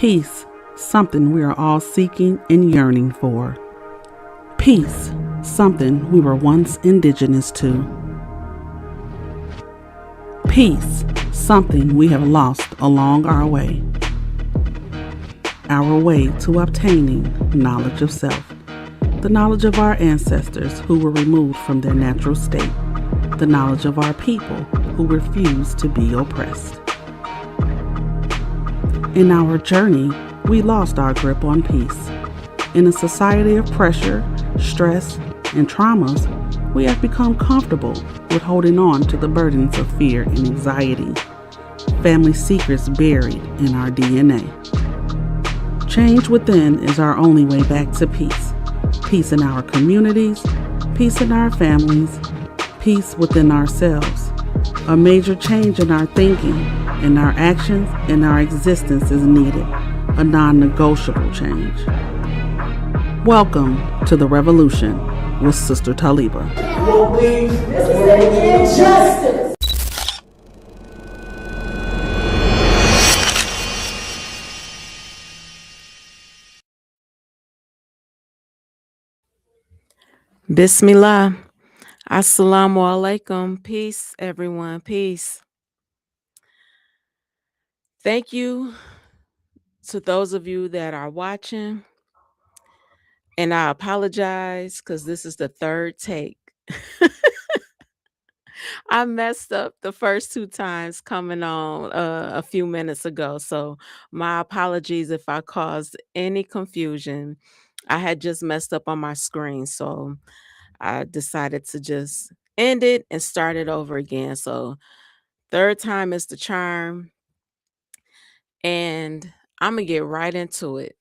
Peace, something we are all seeking and yearning for. Peace, something we were once indigenous to. Peace, something we have lost along our way. Our way to obtaining knowledge of self. The knowledge of our ancestors who were removed from their natural state. The knowledge of our people who refuse to be oppressed. In our journey, we lost our grip on peace. In a society of pressure, stress, and traumas, we have become comfortable with holding on to the burdens of fear and anxiety, family secrets buried in our DNA. Change within is our only way back to peace. Peace in our communities, peace in our families, peace within ourselves. A major change in our thinking, in our actions, in our existence is needed. A non-negotiable change. Welcome to the revolution with Sister Taliba. This is an injustice. Bismillah. Assalamu alaikum. Peace, everyone. Peace. Thank you to those of you that are watching. And I apologize because this is the third take. I messed up the first two times coming on a few minutes ago. So my apologies if I caused any confusion. I had just messed up on my screen. So I decided to just end it and start it over again. So third time is the charm. And I'm going to get right into it.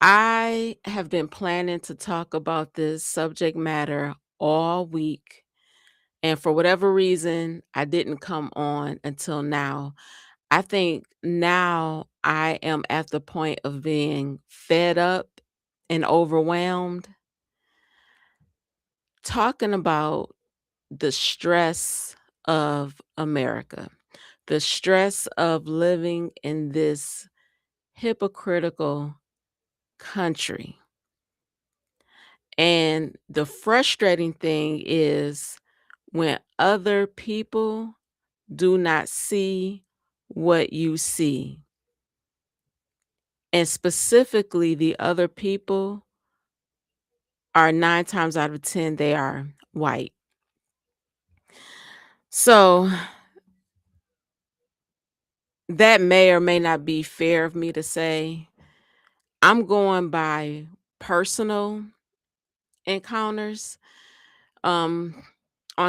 I have been planning to talk about this subject matter all week. And for whatever reason, I didn't come on until now. I think now I am at the point of being fed up and overwhelmed. Talking about the stress of America, the stress of living in this hypocritical country. And the frustrating thing is when other people do not see what you see. And specifically, the other people are 9 times out of 10, they are white. So that may or may not be fair of me to say. I'm going by personal encounters. On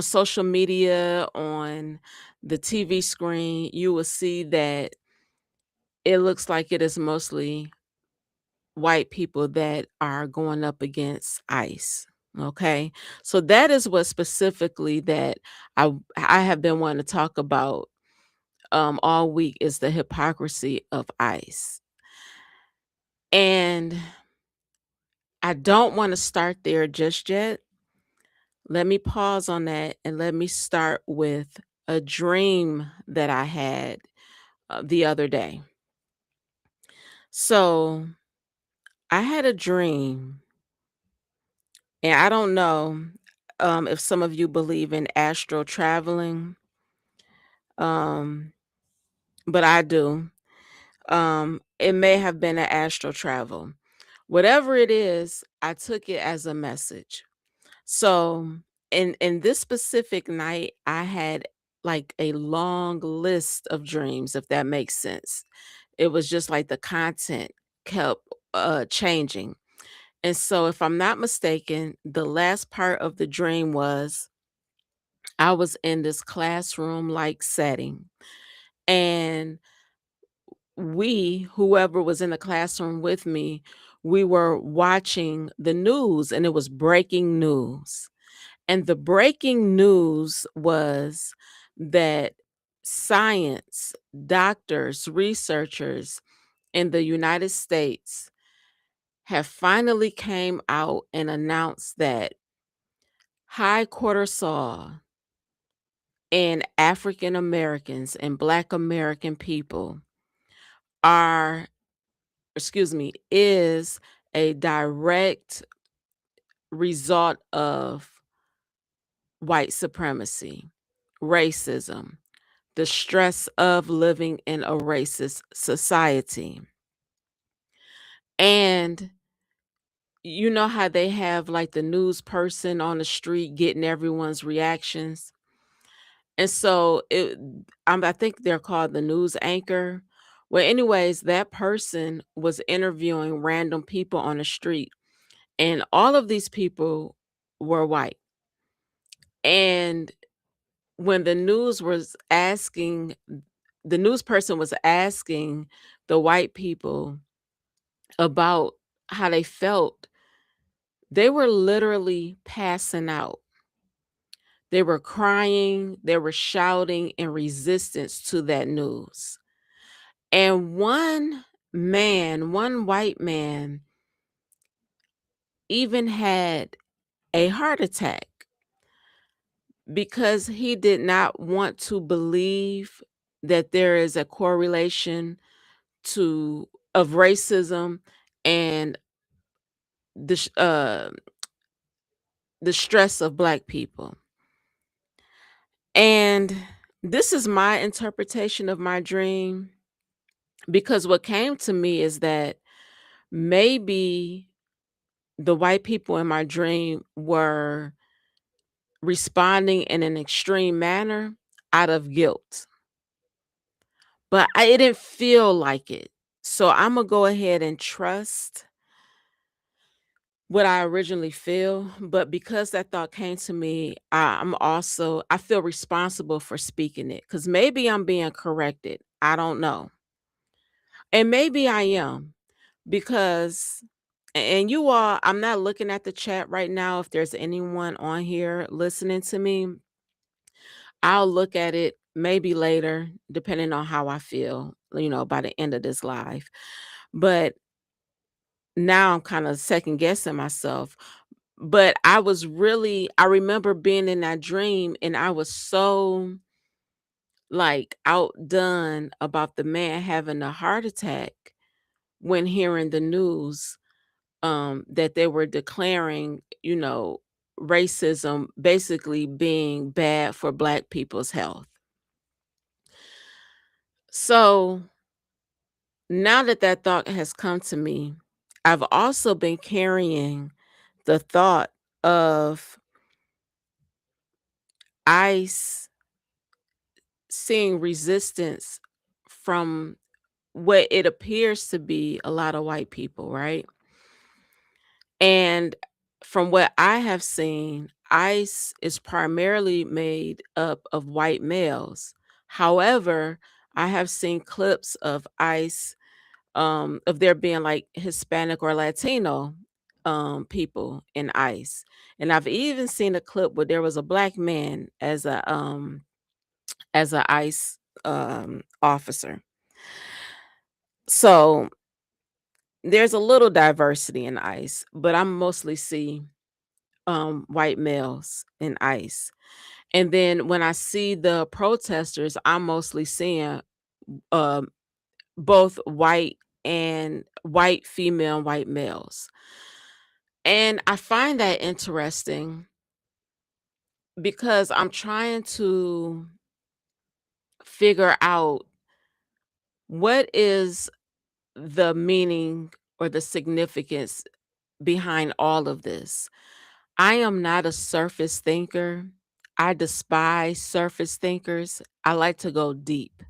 social media, on the TV screen, you will see that it looks like it is mostly white people that are going up against ICE. Okay. So that is what specifically that I have been wanting to talk about all week is the hypocrisy of ICE. And I don't want to start there just yet. Let me pause on that and let me start with a dream that I had the other day. So I had a dream, and I don't know if some of you believe in astral traveling, um, but I do. It may have been an astral travel. Whatever it is, I took it as a message. So in this specific night, I had like a long list of dreams, if that makes sense. It was just like the content kept changing. And so if I'm not mistaken, the last part of the dream was I was in this classroom like setting, and whoever was in the classroom with me, we were watching the news, and it was breaking news. And the breaking news was that science, doctors, researchers in the United States have finally came out and announced that high cortisol in African Americans and Black American people are, excuse me, is a direct result of white supremacy, racism, the stress of living in a racist society. And you know how they have like the news person on the street getting everyone's reactions? And so I think they're called the news anchor. Well, anyways, that person was interviewing random people on the street, and all of these people were white. And when the news person was asking the white people about how they felt, they were literally passing out. They were crying, they were shouting in resistance to that news. And one white man, even had a heart attack because he did not want to believe that there is a correlation to of racism and the sh- uh the stress of black people. And this is my interpretation of my dream, because what came to me is that maybe the white people in my dream were responding in an extreme manner out of guilt, but it didn't feel like it. So I'm gonna go ahead and trust what I originally feel, but because that thought came to me, I feel responsible for speaking it, because maybe I'm being corrected. I don't know. And maybe I am, because and you all, I'm not looking at the chat right now. If there's anyone on here listening to me, I'll look at it maybe later, depending on how I feel, by the end of this live. But now I'm kind of second guessing myself. But I remember being in that dream, and I was so like outdone about the man having a heart attack when hearing the news, that they were declaring, racism basically being bad for black people's health. So now that that thought has come to me, I've also been carrying the thought of ICE seeing resistance from what it appears to be a lot of white people, right? And from what I have seen, ICE is primarily made up of white males. However, I have seen clips of ICE, of there being like Hispanic or Latino people in ICE. And I've even seen a clip where there was a black man as a ICE officer. So there's a little diversity in ICE, but I mostly see white males in ICE. And then when I see the protesters, I'm mostly seeing um both white female and white males. And I find that interesting because I'm trying to figure out what is the meaning or the significance behind all of this. I am not a surface thinker. I despise surface thinkers. I like to go deep.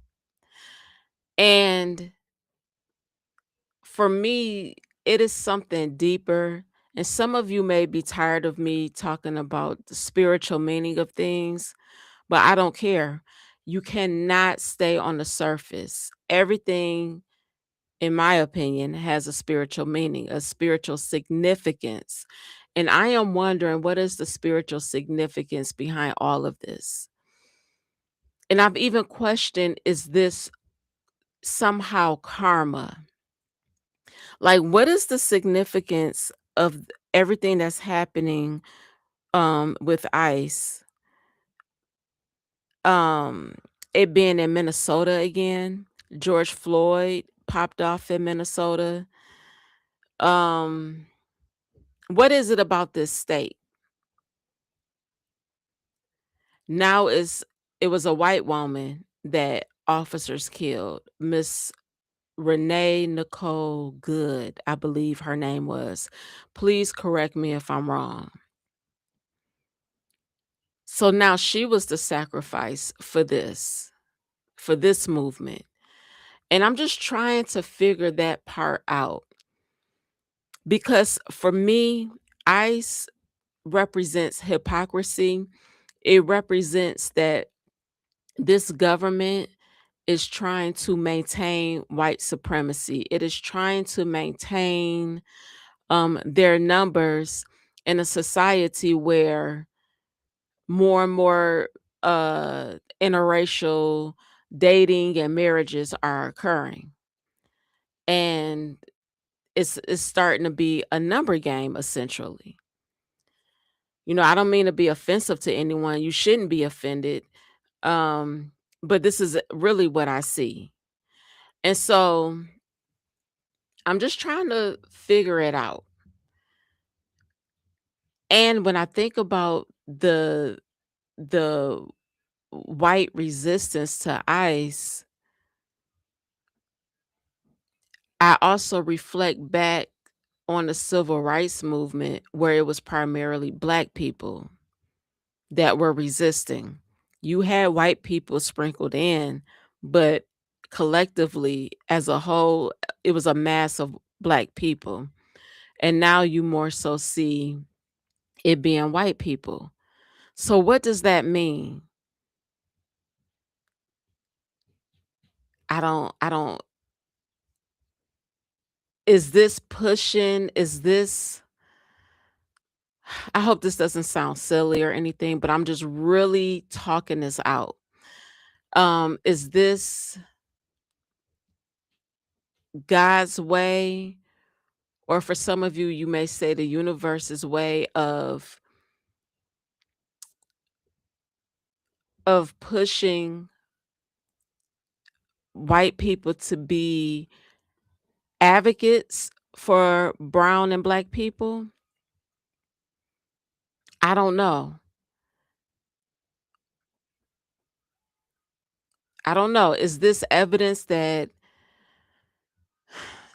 And for me, it is something deeper. And some of you may be tired of me talking about the spiritual meaning of things, but I don't care. You cannot stay on the surface. Everything, in my opinion, has a spiritual meaning, a spiritual significance. And I am wondering, what is the spiritual significance behind all of this? And I've even questioned, is this somehow karma? Like, what is the significance of everything that's happening with ICE? Um, it being in Minnesota again, George Floyd. popped off in Minnesota. Um, what is it about this state? Now it was a white woman that officers killed, Miss Renee Nicole Good, I believe her name was. Please correct me if I'm wrong. So now she was the sacrifice for this movement. And I'm just trying to figure that part out because for me, ICE represents hypocrisy. It represents that this government is trying to maintain white supremacy. It is trying to maintain their numbers in a society where more and more interracial dating and marriages are occurring. And it's starting to be a number game essentially. I don't mean to be offensive to anyone. You shouldn't be offended. Um, but this is really what I see. And so I'm just trying to figure it out. And when I think about the white resistance to ICE, I also reflect back on the civil rights movement where it was primarily black people that were resisting. You had white people sprinkled in, but collectively as a whole, it was a mass of black people. And now you more so see it being white people. So what does that mean? I don't is this pushing? Is this I hope this doesn't sound silly or anything, but I'm just really talking this out. Is this God's way, or for some of you, you may say the universe's way of pushing white people to be advocates for brown and black people? I don't know. I don't know. Is this evidence that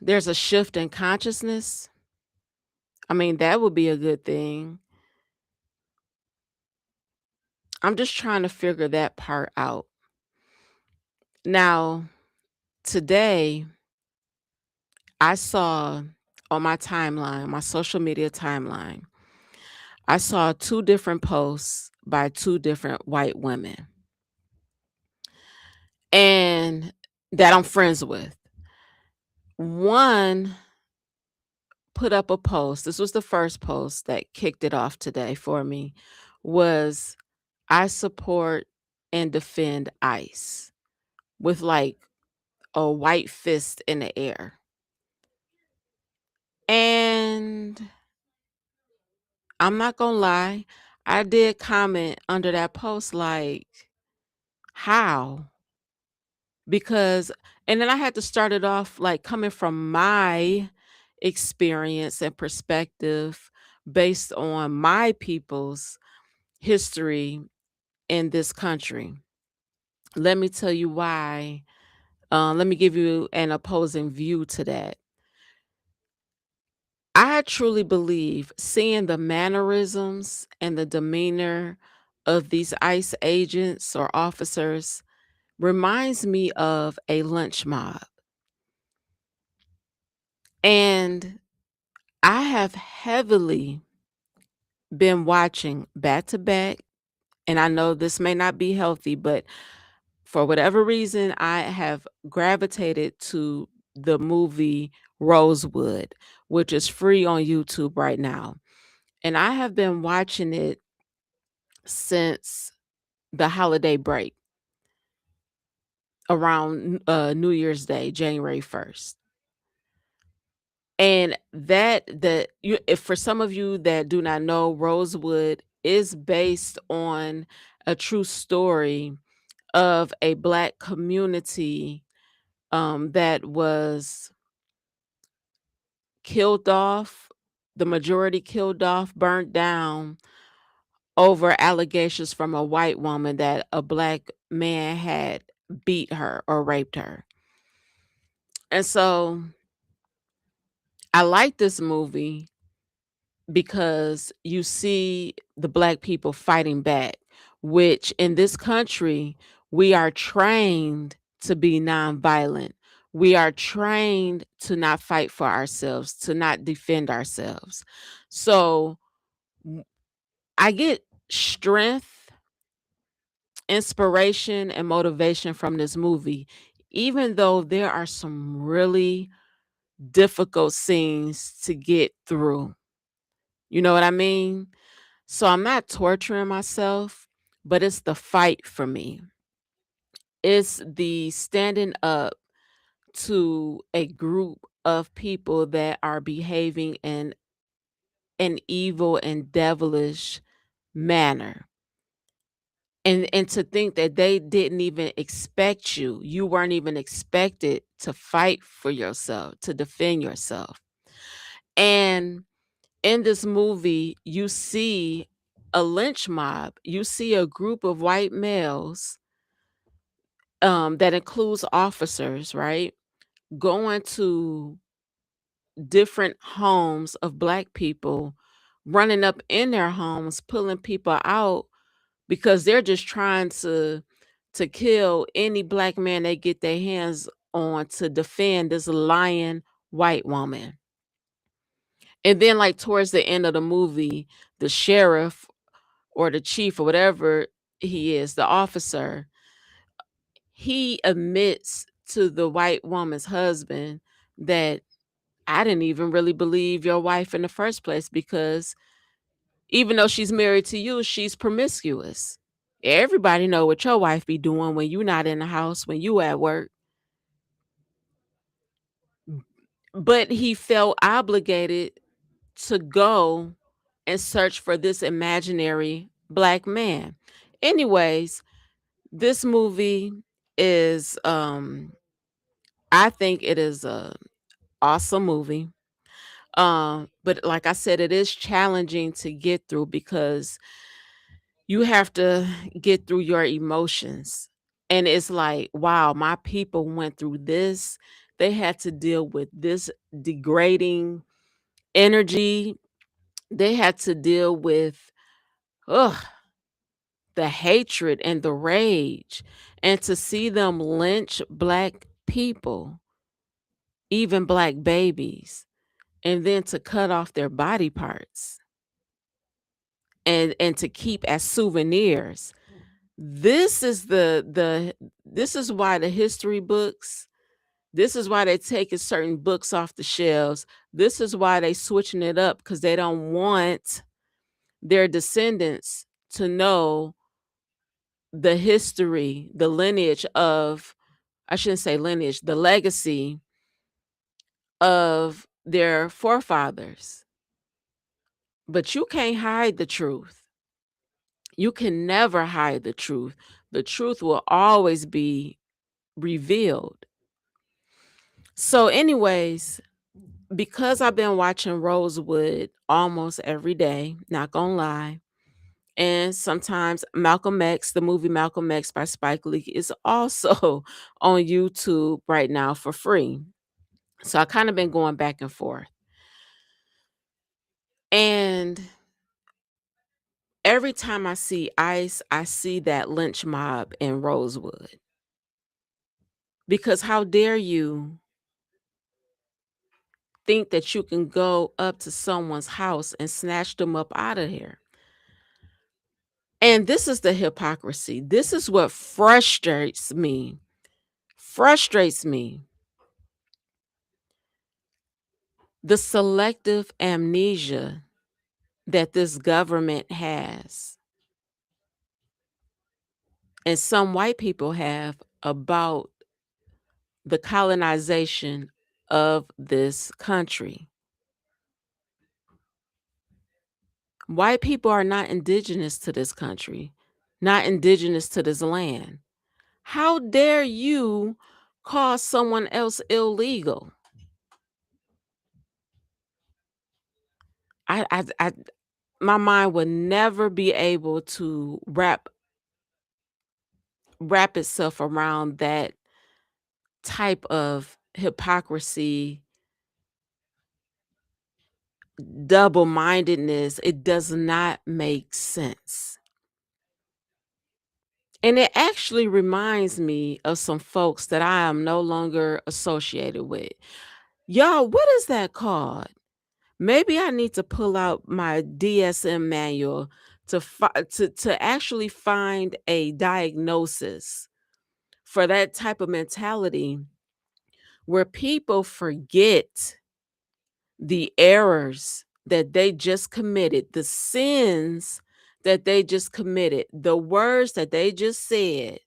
there's a shift in consciousness? I mean, that would be a good thing. I'm just trying to figure that part out. Now, today, I saw on my timeline, my social media timeline, I saw two different posts by two different white women and that I'm friends with. One put up a post. This was the first post that kicked it off today for me was I support and defend ICE with like a white fist in the air. And I'm not gonna lie, I did comment under that post like, how? Because and then I had to start it off like coming from my experience and perspective based on my people's history in this country. Let me tell you why. Let me give you an opposing view to that. I truly believe seeing the mannerisms and the demeanor of these ICE agents or officers reminds me of a lynch mob. And I have heavily been watching back to back, and I know this may not be healthy, but for whatever reason, I have gravitated to the movie Rosewood, which is free on YouTube right now. And I have been watching it since the holiday break around New Year's Day, January 1st. And if for some of you that do not know, Rosewood is based on a true story of a black community that was killed off, the majority killed off, burnt down over allegations from a white woman that a black man had beat her or raped her. And so I like this movie because you see the black people fighting back, which in this country, we are trained to be nonviolent. We are trained to not fight for ourselves, to not defend ourselves. So w- I get strength, inspiration, and motivation from this movie, even though there are some really difficult scenes to get through. You know what I mean? So I'm not torturing myself, but it's the fight for me. It's the standing up to a group of people that are behaving in an evil and devilish manner. And to think that they didn't even expect you. You weren't even expected to fight for yourself, to defend yourself. And in this movie, you see a lynch mob. You see a group of white males, that includes officers, right? Going to different homes of black people, running up in their homes, pulling people out because they're just trying to kill any black man they get their hands on to defend this lying white woman. And then like towards the end of the movie, the sheriff or the chief or whatever he is, the officer, he admits to the white woman's husband that I didn't even really believe your wife in the first place because even though she's married to you, she's promiscuous. Everybody know what your wife be doing when you not in the house, when you at work. But he felt obligated to go and search for this imaginary black man. Anyways, this movie is I think it is a awesome movie. But like I said, it is challenging to get through because you have to get through your emotions. And it's like, wow, my people went through this. They had to deal with this degrading energy. They had to deal with ugh, the hatred and the rage. And to see them lynch black people, even black babies, and then to cut off their body parts and to keep as souvenirs. This is this is why the history books, this is why they taking certain books off the shelves. This is why they switching it up because they don't want their descendants to know the history, the lineage of, I shouldn't say lineage, the legacy of their forefathers. But you can't hide the truth. You can never hide the truth. The truth will always be revealed. So, anyways, because I've been watching Rosewood almost every day, not gonna lie, and sometimes Malcolm X, the movie Malcolm X by Spike Lee, is also on YouTube right now for free. So I kind of been going back and forth. And every time I see ICE, I see that lynch mob in Rosewood. Because how dare you think that you can go up to someone's house and snatch them up out of here? And this is the hypocrisy. This is what frustrates me. Frustrates me. The selective amnesia that this government has and some white people have about the colonization of this country. White people are not indigenous to this country, not indigenous to this land. How dare you call someone else illegal. I my mind would never be able to wrap itself around that type of hypocrisy, double-mindedness. It does not make sense. And it actually reminds me of some folks that I am no longer associated with. Y'all, what is that called? Maybe I need to pull out my DSM manual to actually find a diagnosis for that type of mentality where people forget the errors that they just committed, the sins that they just committed, the words that they just said.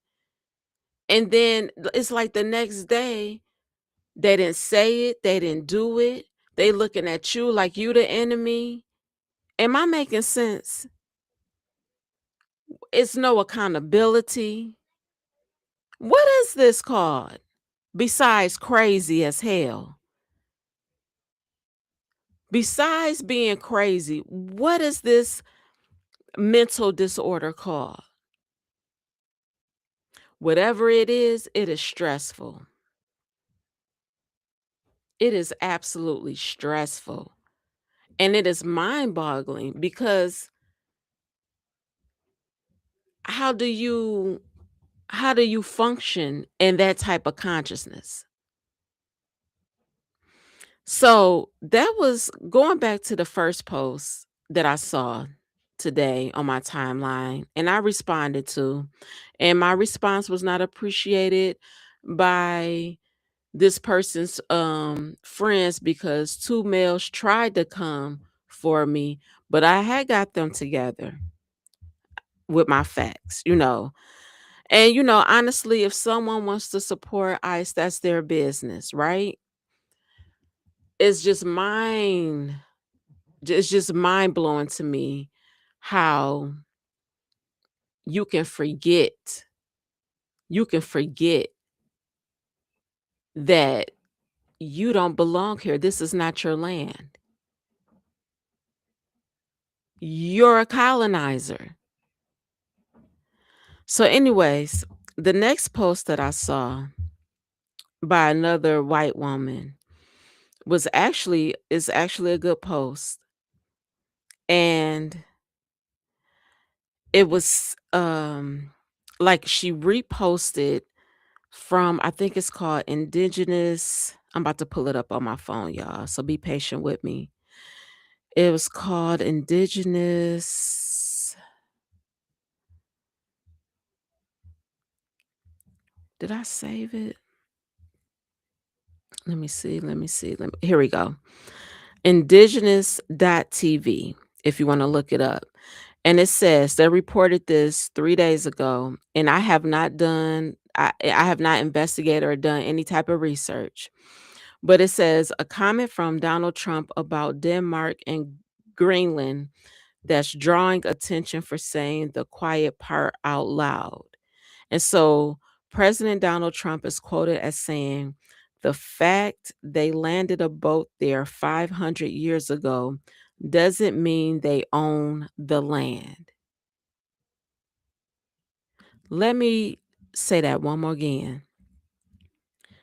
And then it's like the next day, they didn't say it, they didn't do it. They looking at you like you the enemy. Am I making sense? It's no accountability. What is this called? Besides crazy as hell. Besides being crazy, what is this mental disorder called? Whatever it is stressful. It is absolutely stressful. And it is mind-boggling because how do you how do you function in that type of consciousness? So that was going back to the first post that I saw today on my timeline, and I responded to, and my response was not appreciated by this person's friends because two males tried to come for me, but I had got them together with my facts. And honestly, if someone wants to support ICE, that's their business, right? It's just it's just mind blowing to me how you can forget you can forget that you don't belong here. This is not your land. You're a colonizer. So anyways, the next post that I saw by another white woman is actually a good post, and it was like she reposted from, I think it's called Indigenous. I'm about to pull it up on my phone, y'all, so be patient with me. It was called Indigenous. Did I save it? Let me see. Here we go. Indigenous.tv, if you want to look it up. And it says they reported this 3 days ago, and I have not investigated or done any type of research. But it says a comment from Donald Trump about Denmark and Greenland that's drawing attention for saying the quiet part out loud. And so President Donald Trump is quoted as saying, the fact they landed a boat there 500 years ago doesn't mean they own the land. Let me say that one more again.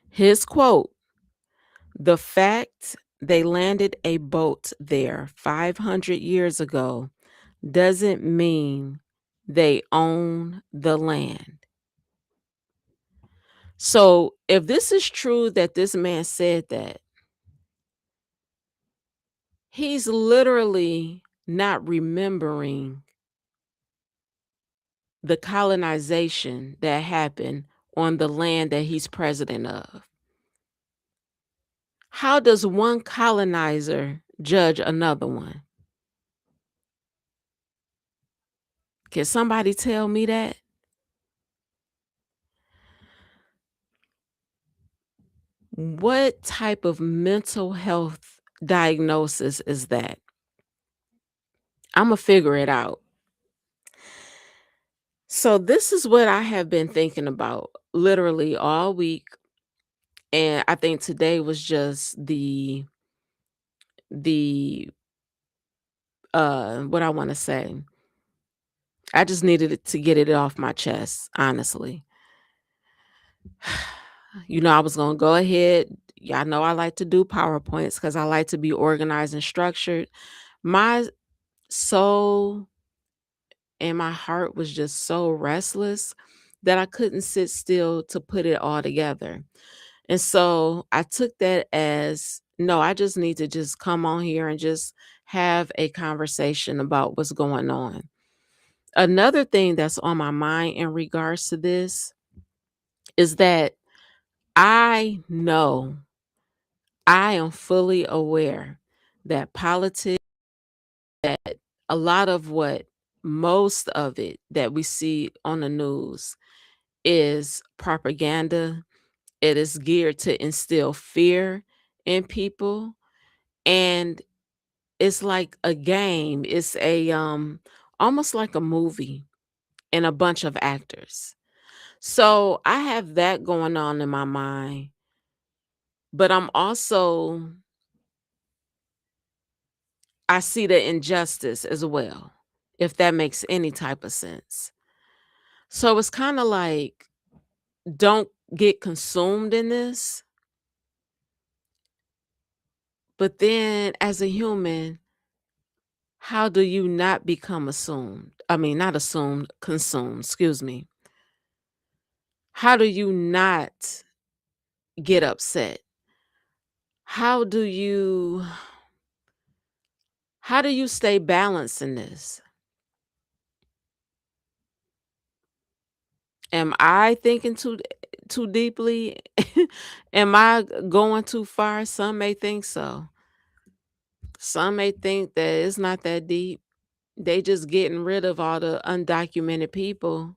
His quote, the fact they landed a boat there 500 years ago doesn't mean they own the land. So if this is true that this man said that, he's literally not remembering the colonization that happened on the land that he's president of. How does one colonizer judge another one? Can somebody tell me that? What type of mental health diagnosis is that? I'm going to figure it out. So, this is what I have been thinking about literally all week. And I think today was just the what I want to say. I just needed it to get it off my chest, honestly. I was going to go ahead. Y'all know I like to do PowerPoints because I like to be organized and structured. My soul and my heart was just so restless that I couldn't sit still to put it all together. And so I took that as no, I just need to just come on here and just have a conversation about what's going on. Another thing that's on my mind in regards to this is that I know I am fully aware that politics, that a lot of what most of it that we see on the news is propaganda. It is geared to instill fear in people. And it's like a game. It's a almost like a movie and a bunch of actors. So I have that going on in my mind, but I see the injustice as well, if that makes any type of sense. So it's kind of like don't get consumed in this, but then as a human, how do you not become assumed? I mean, not assumed, consumed, excuse me. How do you not get upset? How do you how do you stay balanced in this? Am I thinking too deeply? Am I going too far? Some may think so. Some may think that it's not that deep. They just getting rid of all the undocumented people,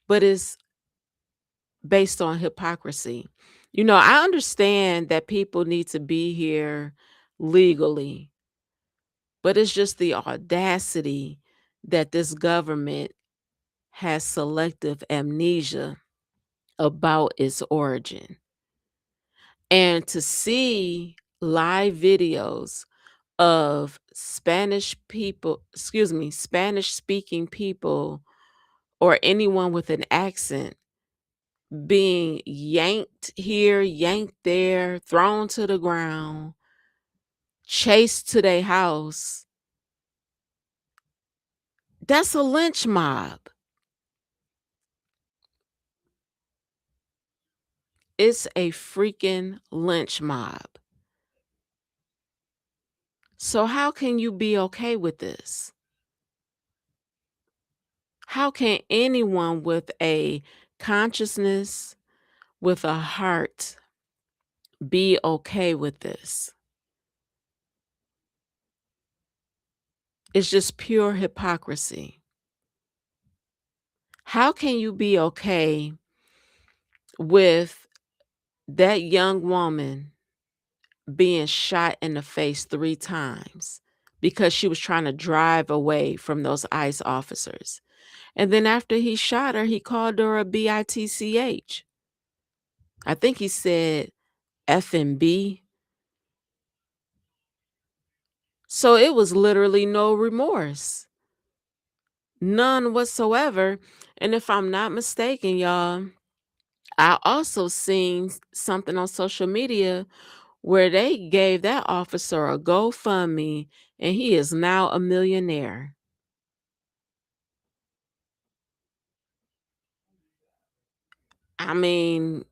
but it's based on hypocrisy. I understand that people need to be here legally, but it's just the audacity that this government has selective amnesia about its origin. And to see live videos of Spanish speaking people or anyone with an accent being yanked here, yanked there, thrown to the ground, chased to their house, that's a lynch mob. It's a freaking lynch mob. So, how can you be okay with this? How can anyone with a consciousness, with a heart, be okay with this? It's just pure hypocrisy. How can you be okay with that young woman being shot in the face 3 times because she was trying to drive away from those ICE officers? And then after he shot her, he called her a bitch. I think he said F and B. So it was literally no remorse. None whatsoever. And if I'm not mistaken, y'all, I also seen something on social media where they gave that officer a GoFundMe and he is now a millionaire. I mean,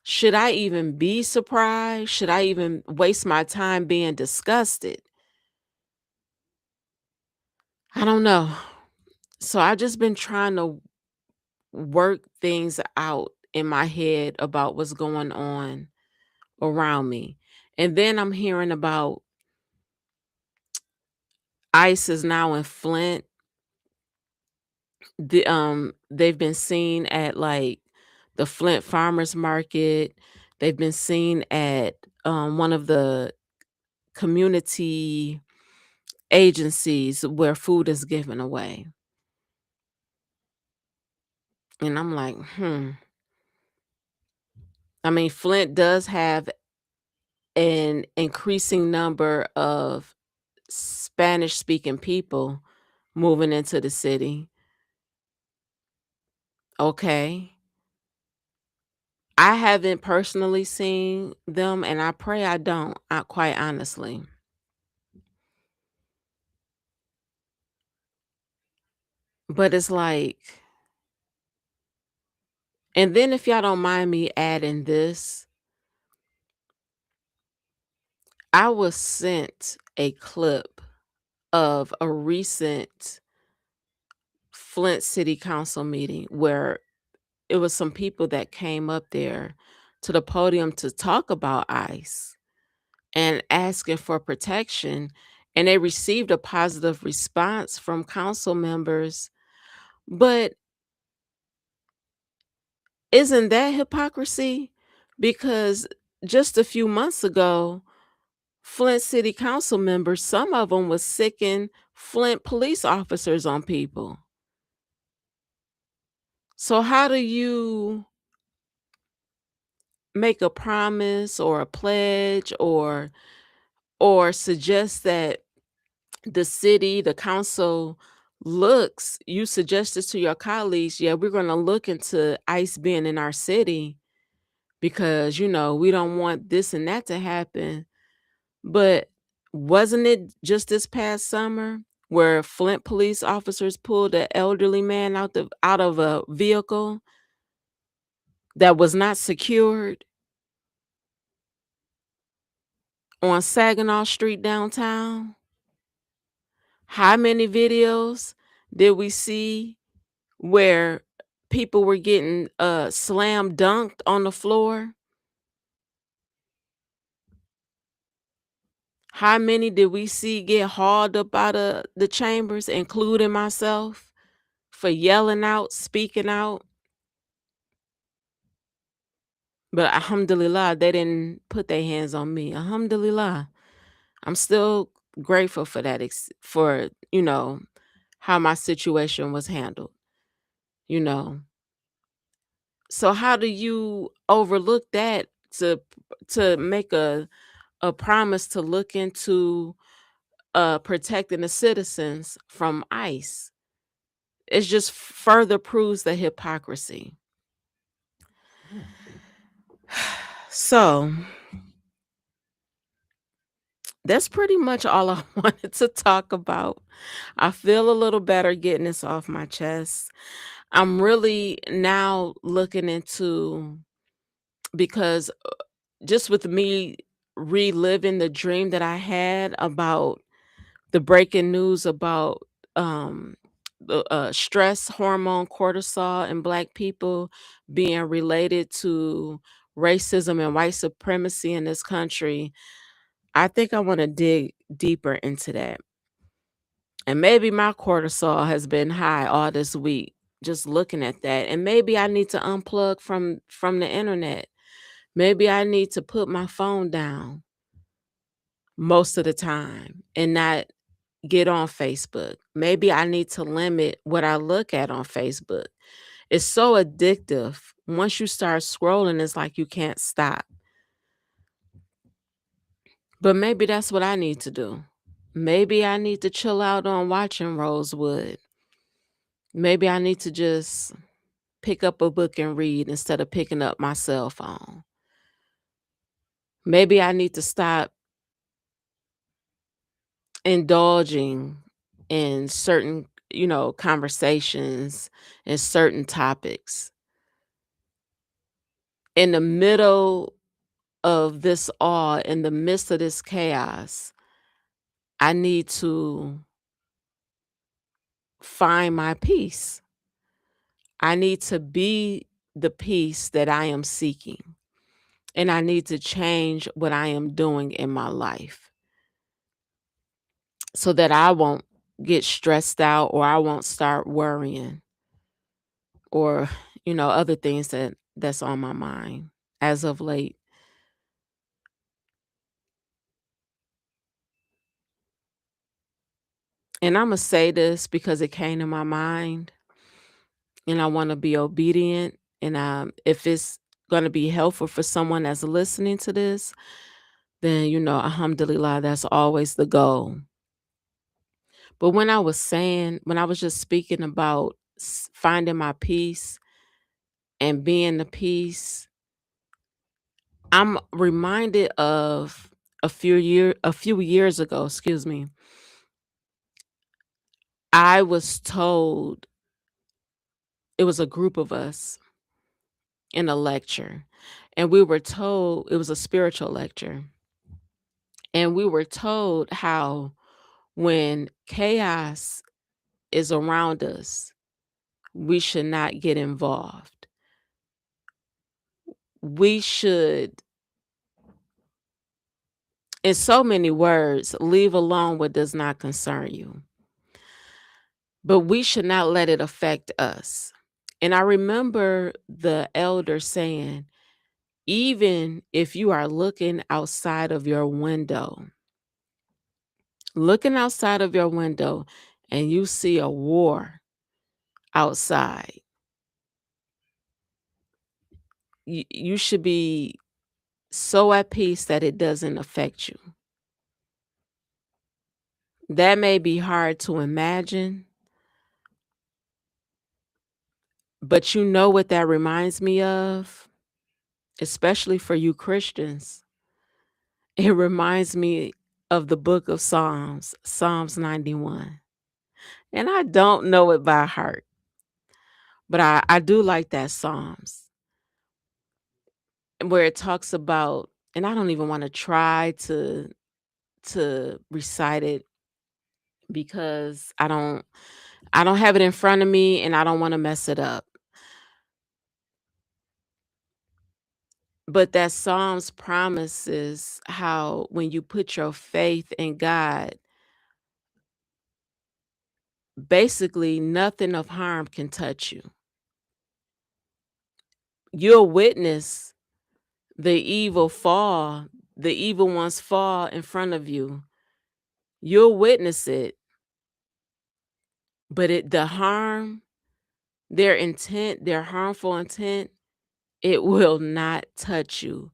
should I even be surprised? Should I even waste my time being disgusted? I don't know. So I just been trying to work things out in my head about what's going on around me. And then I'm hearing about ICE is now in Flint. They've been seen at like the Flint Farmers Market. They've been seen at one of the community agencies where food is given away. And I'm like, I mean, Flint does have an increasing number of Spanish speaking people moving into the city. Okay. I haven't personally seen them, and I pray I don't, quite honestly. But it's like, and then if y'all don't mind me adding this, I was sent a clip of a recent Flint City Council meeting where it was some people that came up there to the podium to talk about ICE and asking for protection, and they received a positive response from council members. But isn't that hypocrisy? Because just a few months ago, Flint City Council members, some of them was sicking Flint police officers on people. So how do you make a promise or a pledge or suggest that the city, the council looks, you suggest this to your colleagues, yeah, we're going to look into ICE being in our city because, we don't want this and that to happen. But wasn't it just this past summer where Flint police officers pulled an elderly man out of a vehicle that was not secured on Saginaw Street downtown? How many videos did we see where people were getting slam dunked on the floor? How many did we see get hauled up out of the chambers, including myself, for yelling out, speaking out? But alhamdulillah, they didn't put their hands on me. Alhamdulillah. I'm still grateful for that, for, how my situation was handled, you know. So how do you overlook that to make a promise to look into protecting the citizens from ICE? It just further proves the hypocrisy. So that's pretty much all I wanted to talk about. I feel a little better getting this off my chest. I'm really now looking into, because just with me reliving the dream that I had about the breaking news about the stress hormone cortisol in Black people being related to racism and white supremacy in this country, I think I want to dig deeper into that. And maybe my cortisol has been high all this week just looking at that. And maybe I need to unplug from the internet. Maybe I need to put my phone down most of the time and not get on Facebook. Maybe I need to limit what I look at on Facebook. It's so addictive. Once you start scrolling, it's like you can't stop. But maybe that's what I need to do. Maybe I need to chill out on watching Rosewood. Maybe I need to just pick up a book and read instead of picking up my cell phone. Maybe I need to stop indulging in certain, conversations and certain topics. In the middle of this all, in the midst of this chaos, I need to find my peace. I need to be the peace that I am seeking. And I need to change what I am doing in my life so that I won't get stressed out or I won't start worrying or, other things that's on my mind as of late. And I'm going to say this because it came to my mind and I want to be obedient. And if it's going to be helpful for someone that's listening to this, then, alhamdulillah, that's always the goal. But when I was just speaking about finding my peace and being the peace, I'm reminded of a few years ago, excuse me. I was told, it was a group of us in a lecture, and we were told, it was a spiritual lecture, and we were told how when chaos is around us, we should not get involved. We should, in so many words, leave alone what does not concern you. But we should not let it affect us. And I remember the elder saying, even if you are looking outside of your window and you see a war outside, you should be so at peace that it doesn't affect you. That may be hard to imagine, but you know what that reminds me of, especially for you Christians. It reminds me of the book of Psalms, Psalms 91. And I don't know it by heart, but I do like that Psalms where it talks about, and I don't even want to try to recite it because I don't have it in front of me and I don't want to mess it up. But that Psalms promises how when you put your faith in God, basically nothing of harm can touch you. You'll witness the evil ones fall in front of you. You'll witness it, but the harm, their intent, their harmful intent, it will not touch you,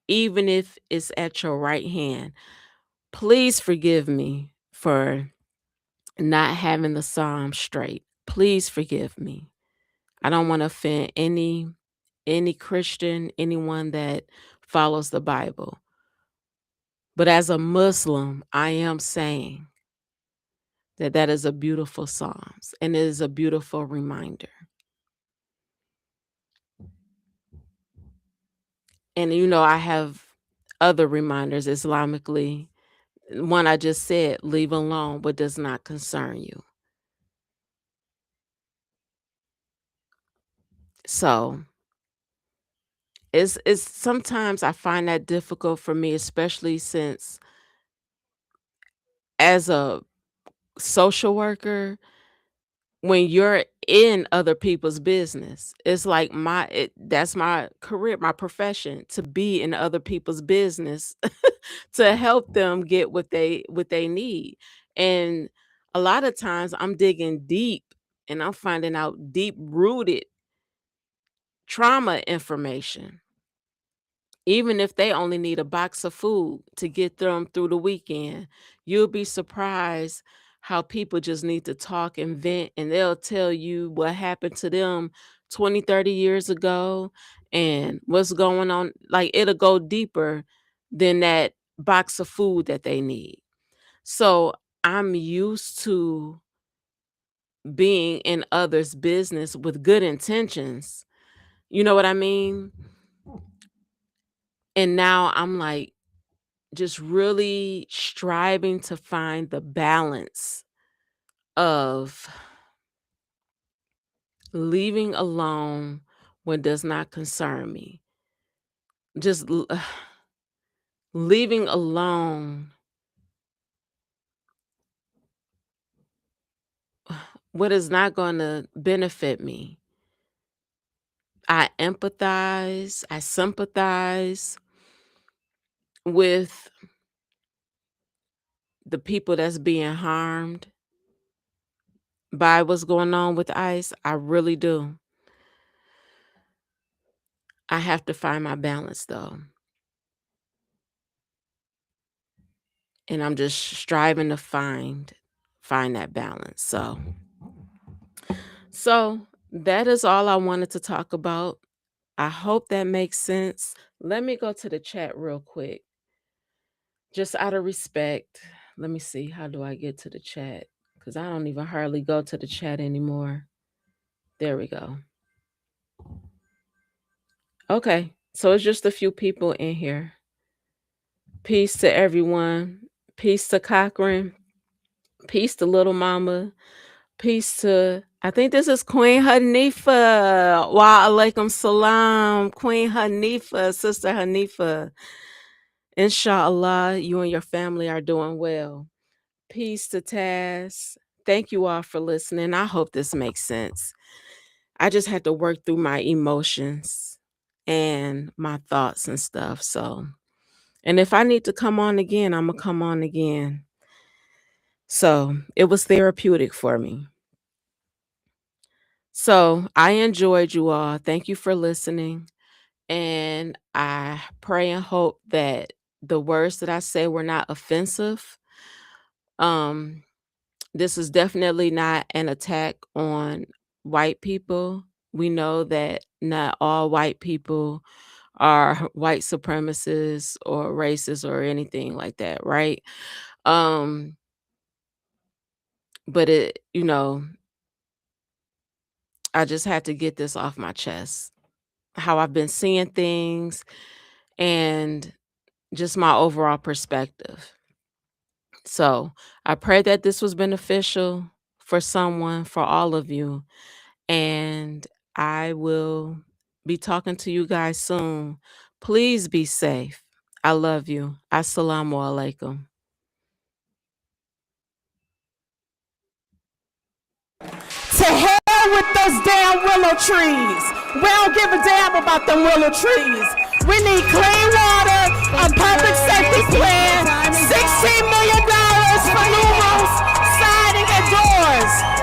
even if it's at your right hand. Please forgive me for not having the psalm straight. Please forgive me. I don't want to offend any Christian, anyone that follows the Bible. But as a Muslim, I am saying that that is a beautiful psalms and it is a beautiful reminder. And I have other reminders Islamically. One I just said, leave alone what does not concern you. So it's sometimes I find that difficult for me, especially since as a social worker, when you're in other people's business, it's like that's my career, my profession, to be in other people's business to help them get what they need. And a lot of times I'm digging deep and I'm finding out deep rooted trauma information, even if they only need a box of food to get them through the weekend. You'll be surprised how people just need to talk and vent, and they'll tell you what happened to them 20, 30 years ago and what's going on. Like, it'll go deeper than that box of food that they need. So I'm used to being in others' business with good intentions. You know what I mean? And now I'm like, just really striving to find the balance of leaving alone what does not concern me. Just leaving alone what is not going to benefit me. I empathize, I sympathize with the people that's being harmed by what's going on with ICE. I really do. I have to find my balance though. And I'm just striving to find that balance. So that is all I wanted to talk about. I hope that makes sense. Let me go to the chat real quick. Just out of respect. Let me see. How do I get to the chat? Because I don't even hardly go to the chat anymore. There we go. Okay. So it's just a few people in here. Peace to everyone. Peace to Cochran. Peace to Little Mama. Peace to, I think this is Queen Hanifa. Wa alaikum salam. Queen Hanifa, Sister Hanifa. Inshallah, you and your family are doing well. Peace to Taz. Thank you all for listening. I hope this makes sense. I just had to work through my emotions and my thoughts and stuff. And if I need to come on again, I'm going to come on again. So it was therapeutic for me. So I enjoyed you all. Thank you for listening. And I pray and hope that the words that I say were not offensive. This is definitely not an attack on white people. We know that not all white people are white supremacists or racist or anything like that, right? Um, but I just had to get this off my chest. How I've been seeing things and just my overall perspective. So I pray that this was beneficial for someone, for all of you. And I will be talking to you guys soon. Please be safe. I love you. Assalamu alaikum. To hell with those damn willow trees. We don't give a damn about them willow trees. We need clean water, a public safety plan, $16 million for new roofs, siding, and doors.